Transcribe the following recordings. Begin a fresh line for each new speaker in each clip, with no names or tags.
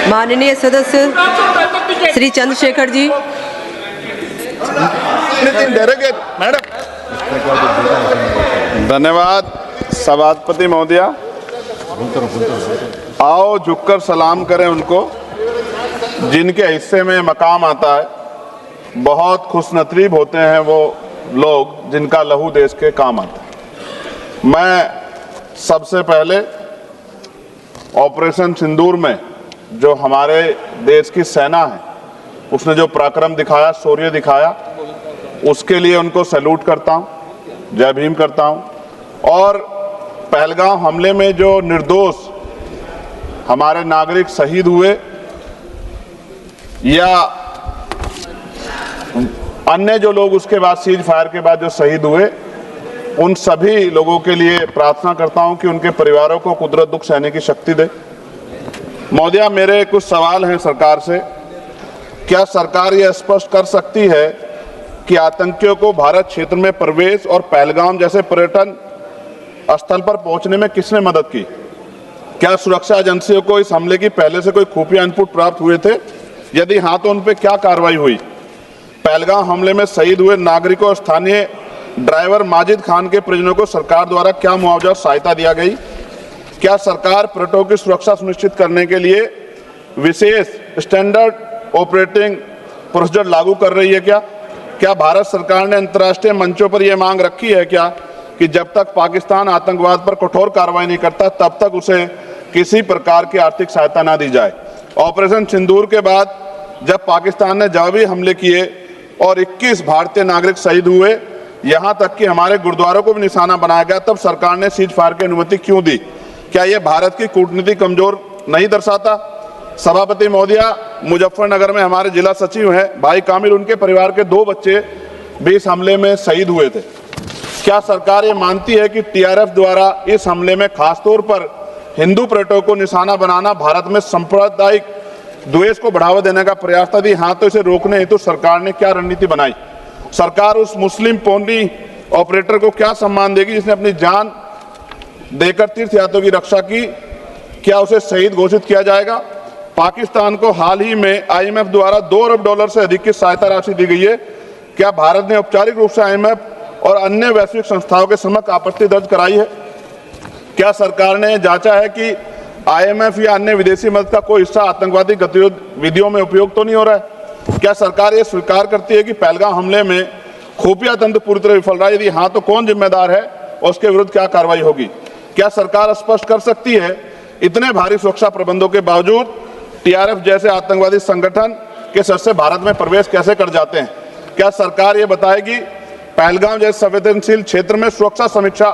माननीय सदस्य श्री चंद्रशेखर जी।
मैडम धन्यवाद। सभापति महोदया, आओ झुककर सलाम करें उनको जिनके हिस्से में मकाम आता है। बहुत खुशनसीब होते हैं वो लोग जिनका लहू देश के काम आता है। मैं सबसे पहले ऑपरेशन सिंदूर में जो हमारे देश की सेना है उसने जो पराक्रम दिखाया, शौर्य दिखाया, उसके लिए उनको सैल्यूट करता हूं, जय भीम करता हूं। और पहलगाम हमले में जो निर्दोष हमारे नागरिक शहीद हुए या अन्य जो लोग उसके बाद सीज फायर के बाद जो शहीद हुए, उन सभी लोगों के लिए प्रार्थना करता हूं कि उनके परिवारों को कुदरत दुख सहने की शक्ति दे। महोदया, मेरे कुछ सवाल हैं सरकार से। क्या सरकार यह स्पष्ट कर सकती है कि आतंकियों को भारत क्षेत्र में प्रवेश और पहलगाम जैसे पर्यटन स्थल पर पहुंचने में किसने मदद की? क्या सुरक्षा एजेंसियों को इस हमले की पहले से कोई खुफिया इनपुट प्राप्त हुए थे? यदि हाँ, तो उन पर क्या कार्रवाई हुई? पहलगाम हमले में शहीद हुए नागरिकों और स्थानीय ड्राइवर माजिद खान के परिजनों को सरकार द्वारा क्या मुआवजा और सहायता दिया गई? क्या सरकार पर्यटकों की सुरक्षा सुनिश्चित करने के लिए विशेष स्टैंडर्ड ऑपरेटिंग प्रोसीजर लागू कर रही है? क्या भारत सरकार ने अंतर्राष्ट्रीय मंचों पर यह मांग रखी है कि जब तक पाकिस्तान आतंकवाद पर कठोर कार्रवाई नहीं करता तब तक उसे किसी प्रकार की आर्थिक सहायता ना दी जाए? ऑपरेशन सिंदूर के बाद जब पाकिस्तान ने जवाबी हमले किए और 21 भारतीय नागरिक शहीद हुए, यहां तक कि हमारे गुरुद्वारों को भी निशाना बनाया गया, तब सरकार ने सीज फायर की अनुमति क्यों दी? क्या यह भारत की कूटनीति कमजोर नहीं दर्शाता? सभापति महोदया, मुजफ्फरनगर में हमारे जिला सचिव हैं भाई कामिल, उनके परिवार के 2 बच्चे भी इस हमले में शहीद हुए थे। क्या सरकार ये मानती है कि टीआरएफ द्वारा इस हमले में खासतौर पर हिंदू पर्यटकों को निशाना बनाना भारत में सांप्रदायिक द्वेष को बढ़ावा देने का प्रयास था? यदि हाँ, तो इसे रोकने हेतु सरकार ने क्या रणनीति बनाई? सरकार उस मुस्लिम पोनी ऑपरेटर को क्या सम्मान देगी जिसने अपनी जान देकर तीर्थयात्रियों की रक्षा की? क्या उसे शहीद घोषित किया जाएगा? पाकिस्तान को हाल ही में आईएमएफ द्वारा $2 अरब से अधिक की सहायता राशि दी गई है। क्या भारत ने औपचारिक रूप से आईएमएफ और अन्य वैश्विक संस्थाओं के समक्ष आपत्ति दर्ज कराई है? क्या सरकार ने जांचा है कि आईएमएफ या अन्य विदेशी मदद का कोई हिस्सा आतंकवादी गतिविधियों में उपयोग तो नहीं हो रहा है? क्या सरकार ये स्वीकार करती है कि पहलगाम हमले में खुफिया तंत्र पूरी तरह विफल रहा है? यदि हाँ, तो कौन जिम्मेदार है और उसके विरुद्ध क्या कार्रवाई होगी? क्या सरकार स्पष्ट कर सकती है इतने भारी सुरक्षा प्रबंधों के बावजूद टीआरएफ जैसे आतंकवादी संगठन के सदस्य भारत में प्रवेश कैसे कर जाते हैं? क्या सरकार ये बताएगी पहलगाम जैसे संवेदनशील क्षेत्र में सुरक्षा समीक्षा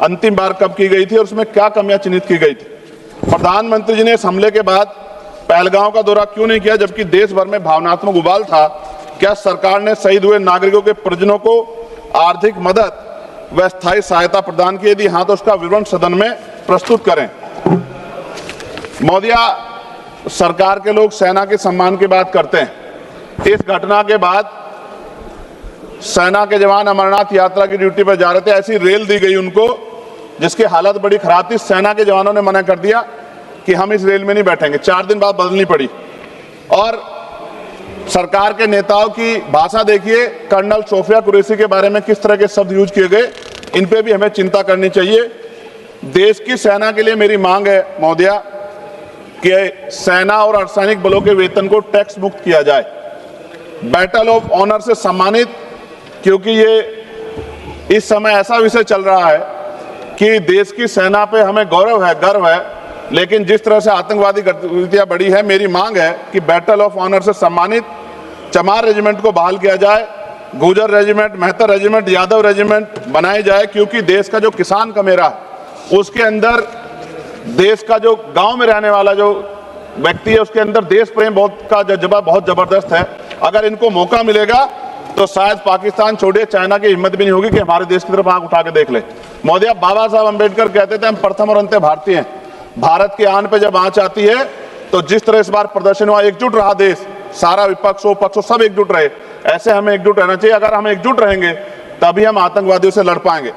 अंतिम बार कब की गई थी और उसमें क्या कमियां चिन्हित की गई थी? प्रधानमंत्री जी ने इस हमले के बाद पहलगाम का दौरा क्यों नहीं किया जबकि देश भर में भावनात्मक उबाल था? क्या सरकार ने शहीद हुए नागरिकों के परिजनों को आर्थिक मदद व स्थायी सहायता प्रदान की? यदि हाँ, तो उसका विवरण सदन में प्रस्तुत करें। महोदया, सरकार के लोग सेना के सम्मान की बात करते हैं। इस घटना के बाद सेना के जवान अमरनाथ यात्रा की ड्यूटी पर जा रहे थे, ऐसी रेल दी गई उनको जिसकी हालत बड़ी खराब थी। सेना के जवानों ने मना कर दिया कि हम इस रेल में नहीं बैठेंगे। 4 दिन बाद बदलनी पड़ी। और सरकार के नेताओं की भाषा देखिए, कर्नल सोफिया कुरैशी के बारे में किस तरह के शब्द यूज किए गए, इन पे भी हमें चिंता करनी चाहिए। देश की सेना के लिए मेरी मांग है महोदया कि सेना और अर्धसैनिक बलों के वेतन को टैक्स मुक्त किया जाए, बैटल ऑफ ऑनर से सम्मानित, क्योंकि ये इस समय ऐसा विषय चल रहा है कि देश की सेना पे हमें गौरव है, गर्व है, लेकिन जिस तरह से आतंकवादी गतिविधियां बढ़ी है, मेरी मांग है कि बैटल ऑफ ऑनर से सम्मानित चमार रेजिमेंट को बहाल किया जाए, Gurjar regiment, Mehtar regiment, Yadav regiment बनाए जाए, क्योंकि देश का जो किसान का मेरा उसके अंदर देश का जो गांव में रहने वाला जो व्यक्ति है उसके अंदर देश प्रेम का जज्बा बहुत जबरदस्त है। अगर इनको मौका मिलेगा तो शायद पाकिस्तान छोड़िए, चाइना की हिम्मत भी नहीं होगी कि हमारे देश की तरफ आंख उठा के देख ले। महोदया, बाबा साहब अम्बेडकर कहते थे हम प्रथम और अंत्य भारतीय हैं। भारत की आन पे जब आंच आती है तो जिस तरह इस बार प्रदर्शन हुआ, एकजुट रहा देश, सारा विपक्ष हो पक्ष हो सब एकजुट रहे, ऐसे हमें एकजुट रहना चाहिए। अगर हम एकजुट रहेंगे तभी हम आतंकवादियों से लड़ पाएंगे।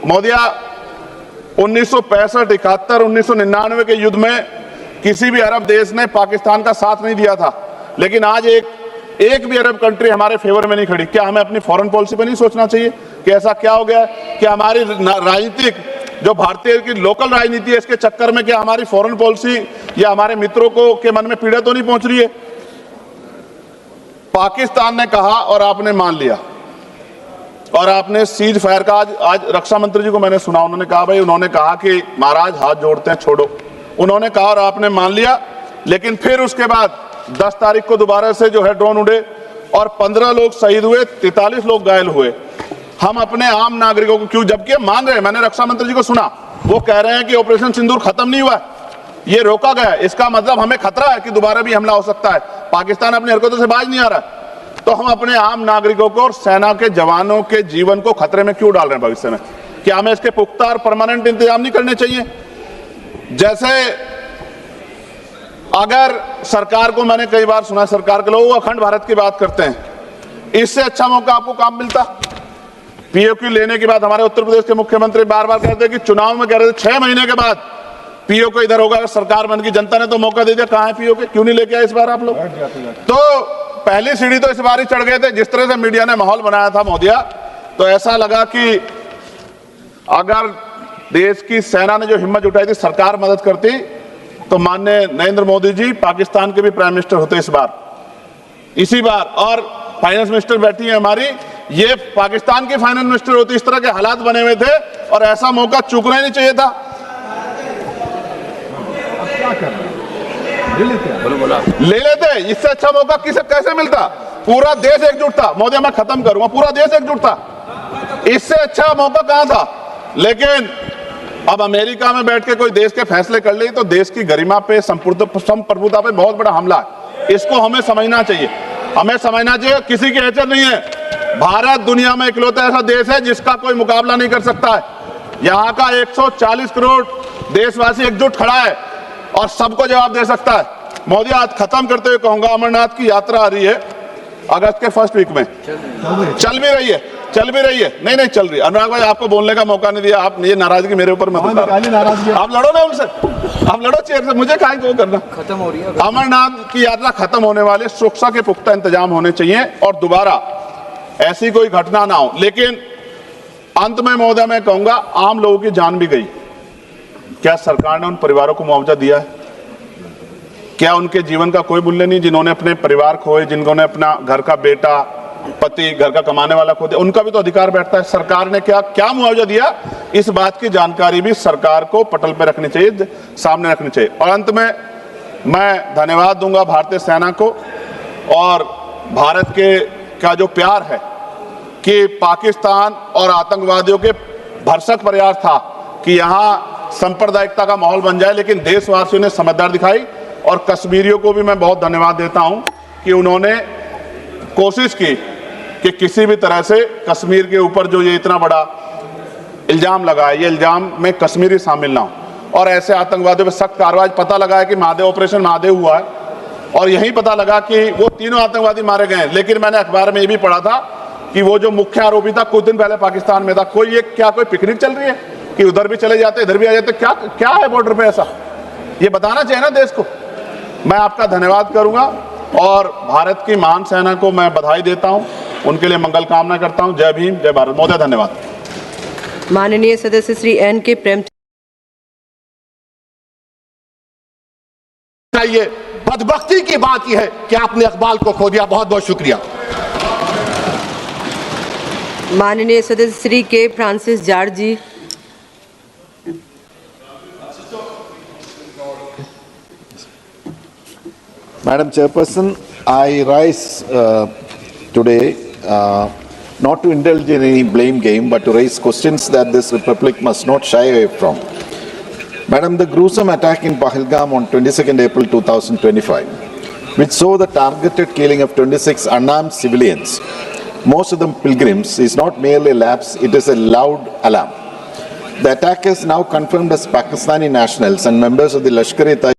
महोदया, 1965, 71, 1999 के युद्ध में किसी भी अरब देश ने पाकिस्तान का साथ नहीं दिया था, लेकिन आज एक भी अरब कंट्री हमारे फेवर में नहीं खड़ी। क्या हमें अपनी फॉरेन पॉलिसी पर नहीं सोचना चाहिए कि ऐसा क्या हो गया है कि हमारी राजनीतिक जो भारतीय की लोकल राजनीति है, इसके चक्कर में क्या हमारी फॉरेन पॉलिसी या हमारे मित्रों को के मन में पीड़ा तो नहीं पहुंच रही है? पाकिस्तान ने कहा और आपने मान लिया, और आपने सीज फायर का आज रक्षा मंत्री जी को मैंने सुना, उन्होंने कहा भाई, उन्होंने कहा कि महाराज हाथ जोड़ते हैं, छोड़ो। उन्होंने कहा और आपने मान लिया, लेकिन फिर उसके बाद 10 तारीख को दोबारा से जो है ड्रोन उड़े और 15 लोग शहीद हुए, 43 लोग घायल हुए। हम अपने आम नागरिकों को क्यों, जबकि मान रहे, मैंने रक्षा मंत्री जी को सुना, वो कह रहे हैं कि ऑपरेशन सिंदूर खत्म नहीं हुआ, ये रोका गया। इसका मतलब हमें खतरा है कि दोबारा भी हमला हो सकता है। पाकिस्तान अपनी हरकतों से बाज नहीं आ रहा, तो हम अपने आम नागरिकों को और सेना के जवानों के जीवन को खतरे में क्यों डाल रहे हैं भविष्य में? क्या हमें इसके पुख्ता और परमानेंट इंतजाम नहीं करने चाहिए? जैसे अगर सरकार को, मैंने कई बार सुना सरकार के लोग अखंड भारत की बात करते हैं, इससे अच्छा मौका आपको काम मिलता। पीओक्यू लेने के बाद हमारे उत्तर प्रदेश के मुख्यमंत्री बार बार कहते हैं कि चुनाव में कह रहे थे 6 महीने के बाद पीओक्यू इधर होगा, अगर सरकार बन गई, जनता ने तो मौका दे दिया, कहां है पीओक्यू? क्यों नहीं लेके आए इस बार आप लोग? तो पहली सीढ़ी तो इस बार ही चढ़ गए थे, जिस तरह से मीडिया ने माहौल बनाया था मोदिया, तो ऐसा लगा कि अगर देश की सेना ने जो हिम्मत जुटाई थी, सरकार मदद करती, तो माननीय नरेंद्र मोदी जी पाकिस्तान के भी प्राइम मिनिस्टर होते इसी बार, और फाइनेंस मिनिस्टर बैठी है हमारी, ये पाकिस्तान की फाइनेंस मिनिस्टर होती। इस तरह के हालात बने हुए थे और ऐसा मौका चूकना ही नहीं चाहिए था। ले लेते, इससे अच्छा मौका किसे कैसे मिलता? पूरा देश एकजुट था। मोदी, मैं खत्म करूंगा, पूरा देश एकजुट था, इससे अच्छा मौका कहां था? लेकिन अब अमेरिका में बैठ के कोई देश के फैसले कर ले तो देश की गरिमा पे, संप्रभुता पे बहुत बड़ा हमला है। इसको हमें समझना चाहिए, हमें समझना चाहिए किसी की हैसियत नहीं है। भारत दुनिया में इकलौता ऐसा देश है जिसका कोई मुकाबला नहीं कर सकता है। यहाँ का 140 करोड़ देशवासी एकजुट खड़ा है और सबको जवाब दे सकता है। मोदी, आज खत्म करते हुए कहूंगा, अमरनाथ की यात्रा आ रही है अगस्त के फर्स्ट वीक में, चल भी रही है, नहीं चल रही। अनुराग भाई, आपको बोलने का मौका नहीं दिया, आप ये नाराजगी मेरे ऊपर मत उतारो। आप लड़ो ना उनसे, आप लड़ो चेयर से, मुझे काहे को करना। खत्म हो रही है अमरनाथ की यात्रा, खत्म होने वाले, सुरक्षा के पुख्ता इंतजाम होने चाहिए और दोबारा ऐसी कोई घटना ना हो। लेकिन अंत में महोदय मैं कहूंगा, आम लोगों की जान भी गई, क्या सरकार ने उन परिवारों को मुआवजा दिया है? क्या उनके जीवन का कोई मूल्य नहीं? जिन्होंने अपने परिवार खोए, जिन्होंने अपना घर का बेटा, पति, घर का कमाने वाला खो दिया, उनका भी तो अधिकार बैठता है। सरकार ने क्या मुआवजा दिया, इस बात की जानकारी भी सरकार को पटल पर रखनी चाहिए, सामने रखनी चाहिए। और अंत में मैं धन्यवाद दूंगा भारतीय सेना को और भारत के का जो प्यार है कि पाकिस्तान और आतंकवादियों के भरसक प्रयास था कि यहाँ सांप्रदायिकता का माहौल बन जाए, लेकिन देशवासियों ने समझदारी दिखाई। और कश्मीरियों को भी मैं बहुत धन्यवाद देता हूं कि उन्होंने कोशिश की कि किसी भी तरह से कश्मीर के ऊपर जो ये इतना बड़ा इल्जाम लगा है, ये इल्जाम में कश्मीरी शामिल ना हो और ऐसे आतंकवादियों पर सख्त कार्रवाई। पता लगा है कि महादेव, ऑपरेशन महादेव हुआ है और यही पता लगा कि वो तीनों आतंकवादी मारे गए हैं। लेकिन मैंने अखबार में ये भी पढ़ा था कि वो जो मुख्य आरोपी था कुछ दिन पहले पाकिस्तान में था। कोई पिकनिक चल रही है कि उधर भी चले जाते, इधर भी आ जाते? क्या है बॉर्डर पे ऐसा? ये बताना चाहिए ना देश को। मैं आपका धन्यवाद करूंगा और भारत की महान सेना को मैं बधाई देता हूं, उनके लिए मंगल कामना करता हूं। जय भीम, जय भारत। महोदय धन्यवाद।
माननीय सदस्य श्री एन के प्रेम
चाहिए। बदबख्ती की बात यह है कि आपने इकबाल को खो दिया। बहुत बहुत शुक्रिया।
माननीय सदस्य Shri K Francis George ji.
Madam Chairperson, I rise today not to indulge in any blame game, but to raise questions that this Republic must not shy away from. Madam, the gruesome attack in Pahalgam on 22nd April 2025, which saw the targeted killing of 26 unarmed civilians, most of them pilgrims, is not merely a lapse, it is a loud alarm. The attackers, now confirmed as Pakistani nationals and members of the Lashkar-e-Taiba